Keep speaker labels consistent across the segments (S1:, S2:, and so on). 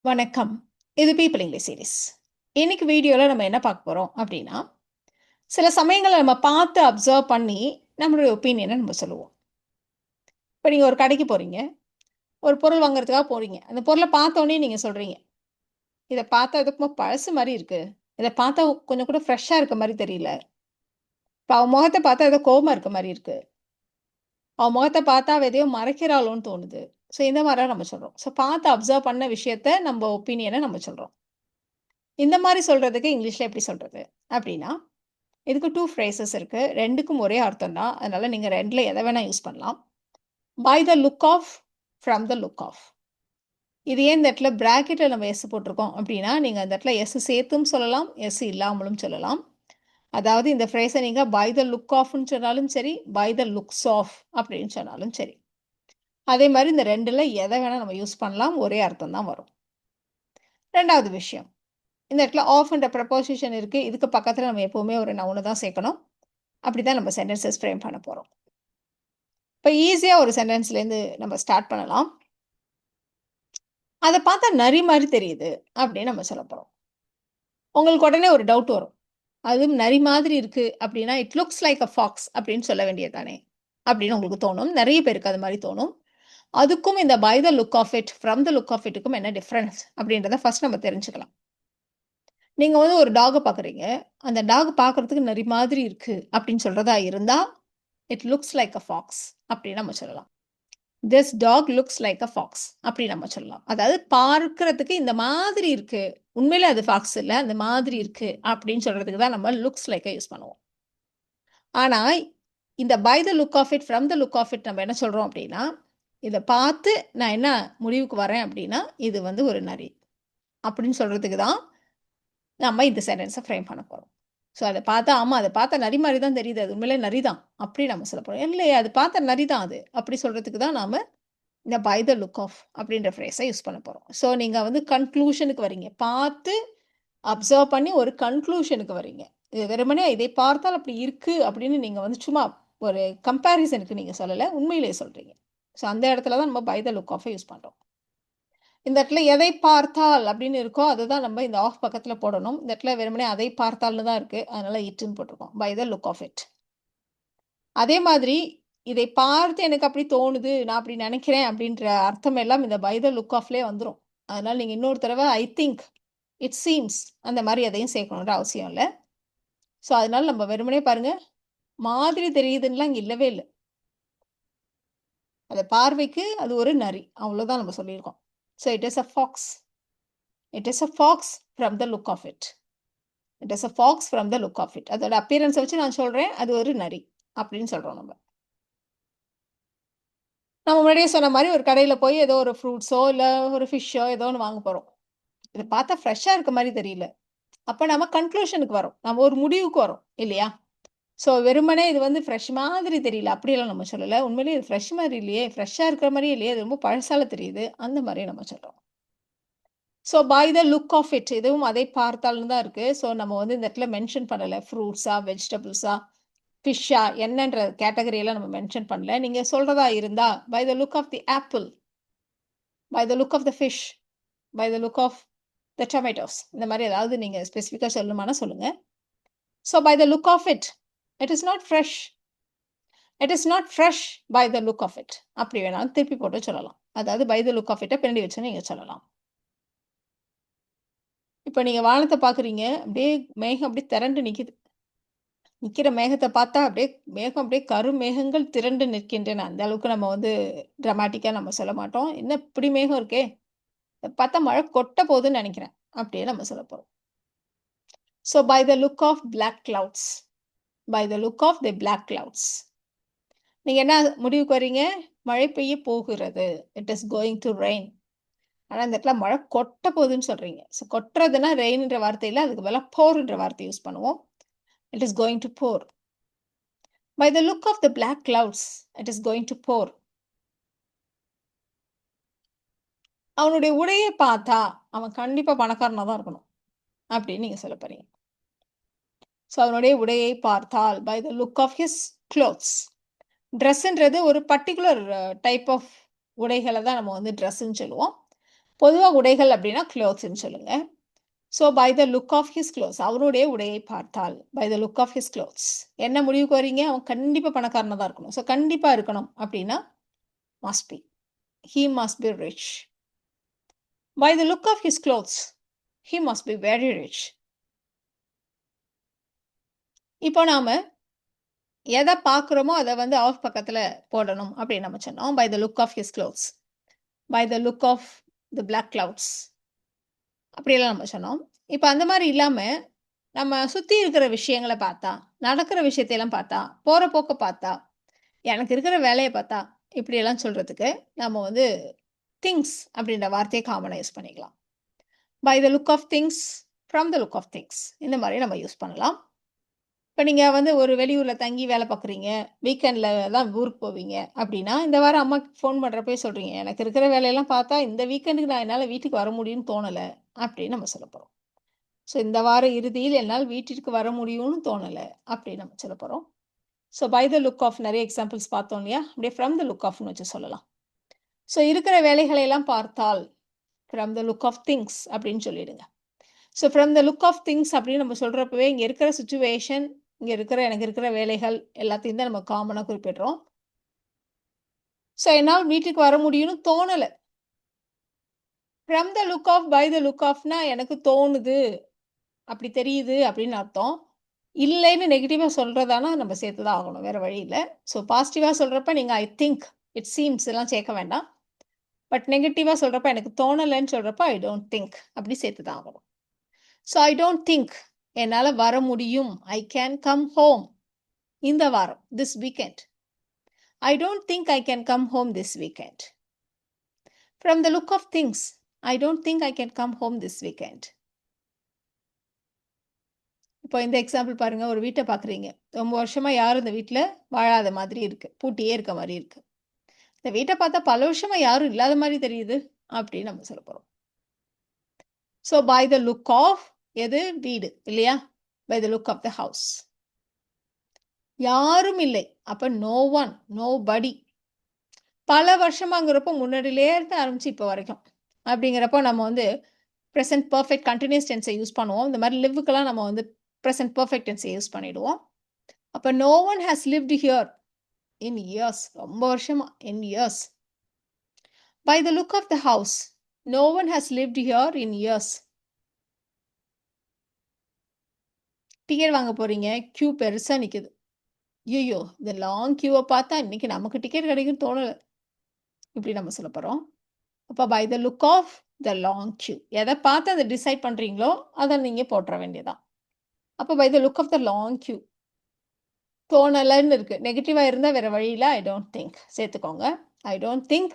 S1: வணக்கம். இது people English series. இன்னைக்கு வீடியோல நம்ம என்ன பார்க்க போறோம் அப்படின்னா, சில சமயங்கள்ல நம்ம பார்த்து அப்சர்வ் பண்ணி நம்மளுடைய ஒப்பீனியன நம்ம சொல்லுவோம். இப்ப நீங்க ஒரு கடைக்கு போறீங்க. ஒரு பொருள் வாங்குறதுக்காக போறீங்க. அந்த பொருள பார்த்தோனே நீங்க சொல்றீங்க. இத பார்த்தா எதுக்குமோ பழசு மாரி இருக்கு. இத பார்த்தா கொஞ்சம் கூட ஃப்ரெஷ்ஷா இருக்க மாரி தெரியல. இப்ப அவ முகத்த பார்த்தா ஏதோ கோவமா இருக்க மாரி இருக்கு. அவ முகத்த பார்த்தா அவ எதையோ மறைக்கிறாளோன்னு தோணுது. ஸோ இந்த மாரிலாம் நம்ம சொல்றோம். ஸோ பார்த்து அப்சர்வ் பண்ண விஷயத்த நம்ம ஒப்பீனியன நம்ம சொல்றோம். இந்த மாரி சொல்றதுக்கு இங்கிலீஷ்ல எப்படி சொல்றது? அப்படின்னா இதுக்கு 2 ஃப்ரேசஸ் இருக்கு. 2க்கும் ஒரே அர்த்தம் தான். அதனால நீங்க 2ல எத வேணா யூஸ் பண்ணலாம். By the look of, from the look of. இது ஏன் இந்த இடத்துல பிராக்கெட்ல நம்ம எஸ் போட்டிருக்கோம் அப்படின்னா, நீங்க அந்த இடத்துல எஸ் சேர்த்தும் சொல்லலாம், எஸ் இல்லாமலும் சொல்லலாம். அதாவது இந்த ஃப்ரேஸ நீங்க பை த லுக் ஆஃப்ன்னு சொன்னாலும் சரி, பை த லுக்ஸ் ஆஃப் அப்படின்னு சொன்னாலும் சரி. அதே மாரி இந்த 2ல எத வேணா நம்ம யூஸ் பண்ணலாம். ஒரே அர்த்தம் தான் வரும். 2வது விஷயம். இந்த இடத்துல ஆஃப்ன்ற ப்ரப்போசிஷன் இருக்கு. இதுக்கு பக்கத்துல நம்ம எப்பவுமே ஒரு நவுன தான் சேர்க்கணும். அப்படிதான் நம்ம சென்டென்சஸ் ஃப்ரேம் பண்ண போறோம். இப்ப ஈஸியா ஒரு சென்டென்ஸ்லேருந்து நம்ம ஸ்டார்ட் பண்ணலாம். அத பார்த்தா நரி மாரி தெரியுது அப்படின்னு நம்ம சொல்லப் போறோம். உங்களுக்கு உடனே ஒரு டவுட் வரும். அதுவும் நரி மாதிரி இருக்கு அப்படின்னா, it looks like a fox அப்படின்னு சொல்ல வேண்டியது தானே! அப்படின்னு உங்களுக்கு தோணும். நெறைய பேருக்கு அது மாரி தோணும். அதுக்கும் இந்த by the look of it, from the look of இட்டுக்கும் என்ன டிஃபரன்ஸ் அப்படின்றத ஃபர்ஸ்ட் நம்ம தெரிஞ்சுக்கலாம். நீங்க வந்து ஒரு டாக்க பார்க்குறீங்க. அந்த டாக் பார்க்கறதுக்கு நரி மாதிரி இருக்கு அப்படின்னு சொல்றதா இருந்தா, it looks like a fox அப்படின்னு நம்ம சொல்லலாம். This dog looks like a fox அப்படி நம்ம சொல்லலாம். அதாவது பார்க்கிறதுக்கு இந்த மாதிரி இருக்கு. உண்மையிலே அது ஃபாக்ஸ் இல்ல. அந்த மாதிரி இருக்கு அப்படின்னு சொல்றதுக்கு தான் நம்ம லுக்ஸ் லைக்க யூஸ் பண்ணுவோம். ஆனா, இந்த by the look of it, from the look of it நம்ம என்ன சொல்றோம் அப்படின்னா, இத பார்த்து நான் என்ன முடிவுக்கு வரேன் அப்படின்னா, இது வந்து ஒரு நரி. அப்படின்னு சொல்றதுக்கு தான் நம்ம இந்த சென்டென்ஸ ஃப்ரேம் பண்ண போறோம். ஸோ அத பார்த்தா, ஆமா அத பார்த்தா நரி மாரி தான் தெரியுது. அது உண்மையிலே நரி தான். அப்படி நம்ம சொல்லப் போறோம். இல்லையே அது பார்த்தா நரி தான் அது. அப்படி சொல்றதுக்கு தான் நாம இந்த பை த லுக் ஆஃப் அப்படின்ற ஃப்ரேஸ யூஸ் பண்ண போறோம். ஸோ நீங்க வந்து கன்க்ளூஷனுக்கு வரீங்க. பார்த்து அப்சர்வ் பண்ணி ஒரு கன்க்ளூஷனுக்கு வரீங்க. இது வெறுமனே இதை பார்த்தால் அப்படி இருக்கு அப்படின்னு நீங்க வந்து சும்மா ஒரு கம்பேரிசனுக்கு நீங்க சொல்லல. உண்மையிலேயே சொல்றீங்க. ஸோ அந்த இடத்துல தான் நம்ம பை த லுக் ஆஃப யூஸ் பண்றோம். இந்த இடத்துல எதை பார்த்தால் அப்படின்னு இருக்கோ, அதுதான் நம்ம இந்த ஆஃப் பக்கத்துல போடணும். இந்த இடத்துல வெறுமனே அதை பார்த்தால்னு தான் இருக்கு. அதனால இட்ன்னு போட்டிருக்கோம். By the look of it. அதே மாதிரி, இதை பார்த்து எனக்கு அப்படி தோணுது, நான் அப்படி நினைக்கிறேன் அப்படின்ற அர்த்தம் எல்லாம் இந்த பை த லுக் ஆஃப்லயே வந்துரும். அதனால நீங்க இன்னொரு தடவ ஐ திங்க், இட் சீம்ஸ் அந்த மாரி எதையும் சேர்க்கணுன்ற அவசியம் இல்ல. ஸோ அதனால நம்ம வெறுமனே பாருங்க, மாதிரி தெரியுதுன்னுலாம் இங்க இல்லவே இல்ல. அது பார்வைக்கு அது ஒரு நரி. அவ்வளோதான் நம்ம சொல்லியிருக்கோம். So it is a fox. It is a fox from the look of it. It is a fox from the look of it. அதோட அப்பியரன்ஸ வச்சு நான் சொல்றேன், அது ஒரு நரி அப்படின்னு சொல்றோம் நம்ம. நம்ம முன்னாடியே சொன்ன மாரி ஒரு கடையில போய் ஏதோ ஒரு ஃப்ரூட்ஸோ, இல்ல ஒரு ஃபிஷ்ஷோ ஏதோ ஒண்ணு வாங்க போறோம். இத பார்த்தா ஃப்ரெஷ்ஷா இருக்க மாரி தெரியல. அப்ப நம்ம கன்க்ளூஷனுக்கு வரோம். நம்ம ஒரு முடிவுக்கு வரோம். இல்லையா? ஸோ வெறுமனே இது வந்து ஃப்ரெஷ் மாதிரி தெரியல. அப்படியெல்லாம் நம்ம சொல்லல. உண்மையிலேயே இது ஃப்ரெஷ் மாரி இல்லையே! ஃப்ரெஷ்ஷா இருக்கிற மாரியே இல்லையே! இது ரொம்ப பழசால தெரியுது. அந்த மாரி நம்ம சொல்றோம். So by the look of it இதுவும் அதை பார்த்தால்ன்னு தான் இருக்கு. ஸோ நம்ம வந்து இந்த இடத்துல மென்ஷன் பண்ணல. ஃப்ரூட்ஸா, வெஜிடபிள்ஸா, ஃபிஷ்ஷா என்னன்ற கேட்டகரி எல்லாம் நம்ம மென்ஷன் பண்ணல. நீங்க சொல்றதா இருந்தா, by the look of the apple, by the look of the fish, by the look of the tomatoes இந்த மாரி ஏதாவது நீங்க ஸ்பெசிஃபிக்கா சொல்லணுமானா சொல்லுங்க. So by the look of it, it is not fresh. It is not fresh by the look of it. அப்படி வேணாலும் திருப்பி போட்டு சொல்லலாம். அதாவது பை த லுக் ஆஃப் இட்ட பின்னாடி வச்சு நீங்க சொல்லலாம். இப்ப நீங்க வானத்த பார்க்குறீங்க. அப்படியே மேகம் அப்படியே திரண்டு நிக்குது. நிக்கிற மேகத்த பார்த்தா அப்படியே மேகம் அப்படியே கருமேகங்கள் திரண்டு நிற்கின்றன. அந்த அளவுக்கு நம்ம வந்து டிராமாட்டிக்கா நம்ம சொல்ல மாட்டோம். என்ன இப்படி மேகம் இருக்கே! இத பார்த்தா மழை கொட்ட போதுன்னு நெனைக்கிறேன். அப்படியே நம்ம சொல்லப் போறோம். So by the look of black clouds. By the look of the black clouds. நீங்க என்ன முடிவுக்கு வர்றீங்க? மழை பெய்ய போகிறது. It is going to rain. ஆனா இந்த இடத்துல மழை கொட்ட போகுதுன்னு சொல்றீங்க. ஸோ கொட்டுறதுன்னா ரெயின்ன்ற வார்த்தை இல்ல. அதுக்கு பதிலா போர்ன்ற வார்த்தை யூஸ் பண்ணுவோம். It is going to pour. By the look of the black clouds, it is going to pour. அவனுடைய உடைய பார்த்தா, அவன் கண்டிப்பா பணக்காரனா தான் இருக்கணும். அப்படின்னு நீங்க சொல்லப் போறீங்க. ஸோ அவனுடைய உடையை பார்த்தால், by the look of his clothes. ட்ரெஸ்ன்றது ஒரு பர்ட்டிகுலர் டைப் ஆஃப் உடைகள தான் நம்ம வந்து ட்ரெஸ்ன்னு சொல்லுவோம். பொதுவா உடைகள் அப்படின்னா க்ளோத்ஸ்ன்னு சொல்லுங்க. So by the look of his clothes, அவருடைய உடையை பார்த்தால், by the look of his clothes என்ன முடிவுக்கு வரீங்க? அவன் கண்டிப்பா பணக்காரனா தான் இருக்கணும். ஸோ கண்டிப்பா இருக்கணும் அப்படின்னா must be. He must be rich. By the look of his clothes he must be very rich. இப்போ நாம எத பார்க்குறோமோ அத வந்து ஆஃப் பக்கத்துல போடணும் அப்படின்னு நம்ம சொன்னோம். By the look of his clothes, by the look of the black clouds அப்படியெல்லாம் நம்ம சொன்னோம். இப்ப அந்த மாரி இல்லாம, நம்ம சுத்தி இருக்கிற விஷயங்கள பார்த்தா, நடக்கிற விஷயத்தையெல்லாம் பார்த்தா, போற போக்க பார்த்தா, எனக்கு இருக்கிற வேலைய பார்த்தா, இப்படியெல்லாம் சொல்றதுக்கு நம்ம வந்து திங்ஸ் அப்படின்ற வார்த்தைய காமனா யூஸ் பண்ணிக்கலாம். By the look of things, from the look of things இந்த மாரி நம்ம யூஸ் பண்ணலாம். இப்ப நீங்க வந்து ஒரு வெளியூர்ல தங்கி வேலை பார்க்குறீங்க. வீக்கெண்ட்ல தான் ஊருக்கு போவீங்க அப்படின்னா, இந்த வாரம் அம்மாக்கு ஃபோன் பண்றப்பயே சொல்றீங்க, "எனக்கு இருக்கிற வேலையெல்லாம் பார்த்தா, இந்த வீக்கெண்டுக்கு நான் என்னால வீட்டுக்கு வர முடியும்னு தோணல." அப்படின்னு நம்ம சொல்லப் போறோம். ஸோ இந்த வார இறுதியில் என்னால் வீட்டிற்கு வர முடியும்னு தோணல அப்படின்னு நம்ம சொல்லப் போறோம். So by the look of நெறைய எக்ஸாம்பிள்ஸ் பார்த்தோம் இல்லையா? அப்படியே ஃப்ரம் த லுக் ஆஃப்னு வச்சு சொல்லலாம். ஸோ இருக்கிற வேலைகளை எல்லாம் பார்த்தால், from the look of things அப்படின்னு சொல்லிடுங்க. So from the look of things அப்படின்னு நம்ம சொல்றப்பவே, இங்க இருக்கிற சிச்சுவேஷன், இங்க இருக்கிற எனக்கு இருக்கிற வேலைகள் எல்லாத்தையும் தான் நம்ம காமனா குறிப்பிடுறோம். ஸோ என்னால் வீட்டுக்கு வர முடியும்னு தோணல. From the look of, by the look ஆஃப்னா எனக்கு தோணுது, அப்படி தெரியுது அப்படின்னு அர்த்தம். இல்லைன்னு நெகட்டிவா சொல்றதானா நம்ம சேர்த்து தான் ஆகணும். வேற வழி இல்ல. ஸோ பாசிட்டிவா சொல்றப்ப நீங்க ஐ திங்க், இட் சீம்ஸ் எல்லாம் சேர்க்க வேண்டாம். பட் நெகட்டிவா சொல்றப்ப எனக்கு தோணலன்னு சொல்றப்ப ஐ டோன்ட் திங்க் அப்படி சேர்த்து தான் ஆகணும். ஸோ ஐ டோன்ட் திங்க் என்னால வர முடியும். ஐ கேன் கம் ஹோம் இந்த வாரம், this weekend. I don't think I can come home this weekend. From the look of things, I don't think I can come home this weekend. இப்போ இந்த example பாருங்க. ஒரு வீட்ட பார்க்குறீங்க. ரொம்ப வருஷமா யாரும் இந்த வீட்ல வாழாத மாதிரி இருக்கு. பூட்டியே இருக்க மாரி இருக்கு. இந்த வீட்ட பார்த்தா பல வருஷமா யாரும் இல்லாத மாரி தெரியுது, அப்படின்னு நம்ம சொல்லப் போறோம். So by the look of எது? வீடு இல்லையா? By the look of the house. யாரும் இல்லை. அப்ப நோ ஒன், நோபடி. பல வருஷமாங்கிறப்போ முன்னாடியிலே இருந்து ஆரம்பிச்சு இப்போ வரைக்கும். அப்படிங்கிறப்போ நம்ம வந்து பிரசன்ட் பெர்ஃபெக்ட் கன்டினியூஸ் டென்ஸை யூஸ் பண்ணுவோம். இந்த மாரி லிவ்வுக்கெல்லாம் நம்ம வந்து பிரசன்ட் பெர்ஃபெக்ட் டென்ஸை யூஸ் பண்ணிடுவோம். அப்ப no one has lived here in years. ரொம்ப வருஷமா, in years. By the look of the house, no one has lived here in years. Ticket வாங்க போறீங்க. கியூ பெருசா நிக்குது. ஐயய்யோ! இந்த லாங் கியூவ பார்த்தா இன்னைக்கு நமக்கு டிக்கெட் கிடைக்கும்னு தோணல. இப்படி நம்ம சொல்லப் போறோம். அப்ப by the look of the long queue. எத பார்த்து அத டிசைட் பண்றீங்களோ, அத நீங்க போட்ற வேண்டியதுதான். அப்ப by the look of the long queue. தோணலன்னு இருக்கு. நெகட்டிவா இருந்தா வேற வழி இல்ல. ஐ டோன்ட் திங்க் சேர்த்துக்கோங்க. ஐ டோன்ட் திங்க்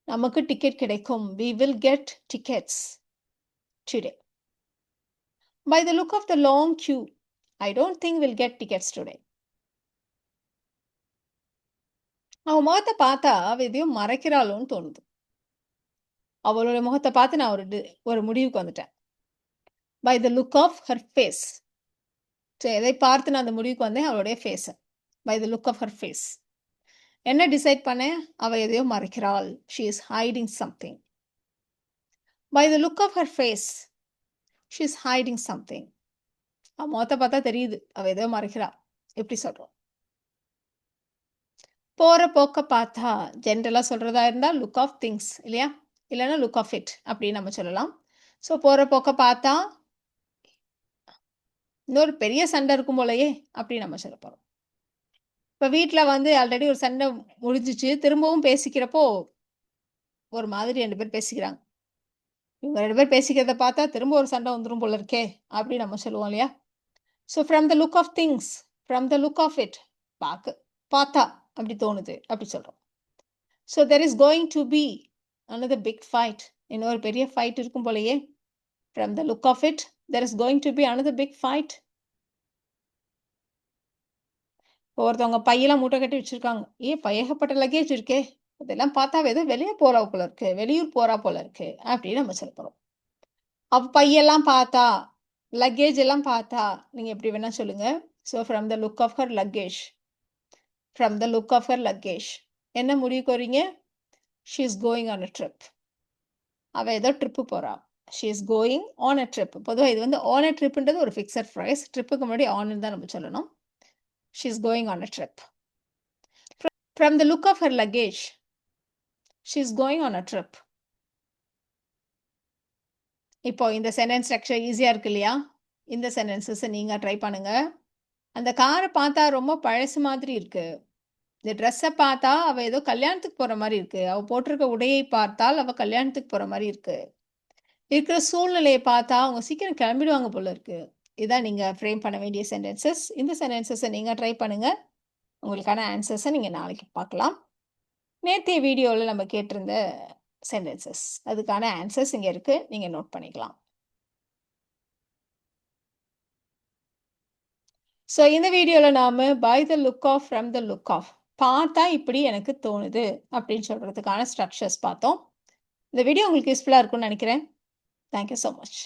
S1: நமக்கு டிக்கெட் கிடைக்கும். We will get tickets today. By the look of the long queue, I don't think we'll get tickets today. அவ முகத்த பார்த்தா அவ எதையோ மறைக்கிறாளோன்னு தோணுது. அவளுடைய முகத்த பார்த்து நான் ஒரு முடிவுக்கு வந்துட்டேன். By the look of her face. So எதை பார்த்து நான் அந்த முடிவுக்கு வந்தேன்? அவளுடைய ஃபேஸ. By the look of her face. என்ன டிசைட் பண்ணேன்? அவ எதையோ மறைக்கிறாள். She is hiding something. By the look of her face, she is hiding something. அவ முகத்த பார்த்தா தெரியுது. அவ எதையோ மறைக்கிறா. எப்படி சொல்றோம்? போற போக்க பார்த்தா, ஜென்ரலா சொல்றதா இருந்தா லுக் ஆஃப் திங்ஸ் இல்லையா? இல்லன்னா லுக் ஆஃப் இட் அப்படின்னு நம்ம சொல்லலாம். ஸோ போற போக்க பார்த்தா, இன்னொரு பெரிய சண்டை இருக்கும் போலயே அப்படின்னு நம்ம சொல்லப் போறோம். இப்ப வீட்ல வந்து ஆல்ரெடி ஒரு சண்டை முடிஞ்சுச்சு. திரும்பவும் பேசிக்கிறப்போ, ஒரு மாதிரி 2 பேர் பேசிக்கிறாங்க. இவங்க 2 பேர் பேசிக்கிறத பார்த்தா திரும்ப ஒரு சண்டை வந்துரும் போல இருக்கே! அப்படின்னு நம்ம சொல்லுவோம் இல்லையா? So from the look of things, from the look of it பார்த்தா அப்படி தோணுது அப்படி சொல்றோம். So there is going to be another big fight. இன்னொரு பெரிய ஃபைட் இருக்கும் போலயே. From the look of it, there is going to be another big fight. ஒருத்தவங்க பையெல்லாம் மூட்டை கட்டி வச்சிருக்காங்க. ஏகப்பட்ட லக்கேஜ் இருக்கே! அதெல்லாம் பார்த்தா ஏதோ வெளிய போறா போல இருக்கு. வெளியூர் போறா போல இருக்கு. அப்படின்னு நம்ம சொல்லப் போறோம். அவ பையெல்லாம் பார்த்தா, லக்கேஜ் எல்லாம் பார்த்தா, நீங்க எப்படி வேணா சொல்லுங்க. So from the look of her luggage. From the look of her luggage. என்ன முடிவுக்கு வரீங்க? She is going on a trip. அவ ஏதோ ட்ரிப்பு போறா. She is going on a trip. பொதுவா இது வந்து ஆன் அ ட்ரிப்ன்றது ஒரு ஃபிக்ஸட் ஃப்ரேஸ். ட்ரிப்புக்கு முன்னாடி ஆன்னு தான் நம்ம சொல்லணும். She is going on a trip. From the look of her luggage, she is going on a trip. இப்போ இந்த சென்டென்ஸ் ஸ்ட்ரக்சர் ஈஸியா இருக்கு இல்லையா? இந்த சென்டென்சஸ நீங்க ட்ரை பண்ணுங்க. அந்த கார பார்த்தா ரொம்ப பழசு மாதிரி இருக்கு. இந்த ட்ரெஸ்ஸ பார்த்தா அவ ஏதோ கல்யாணத்துக்கு போற மாரி இருக்கு. அவ போட்டிருக்க உடையை பார்த்தால் அவ கல்யாணத்துக்கு போற மாரி இருக்கு. இருக்கிற சூழ்நிலைய பார்த்தா அவங்க சீக்கிரம் கிளம்பிடுவாங்க போல இருக்கு. இதான் நீங்க ஃப்ரேம் பண்ண வேண்டிய சென்டென்சஸ். இந்த சென்டென்சஸ நீங்க ட்ரை பண்ணுங்க. உங்களுக்கான ஆன்சர்ஸ நீங்க நாளைக்கு பார்க்கலாம். நேத்தைய வீடியோல நம்ம கேட்டிருந்த சென்டென்சஸ். அதுக்கான ஆன்சர்ஸ் இங்க இருக்கு. நீங்க நோட் பண்ணிக்கலாம். ஸோ இந்த வீடியோல நாம by the look of, from the look of, பார்த்தா இப்படி எனக்கு தோணுது அப்படின்னு சொல்றதுக்கான ஸ்ட்ரக்சர்ஸ் பார்த்தோம். இந்த வீடியோ உங்களுக்கு யூஸ்ஃபுல்லா இருக்கும்னு நினைக்கிறேன். Thank you so much.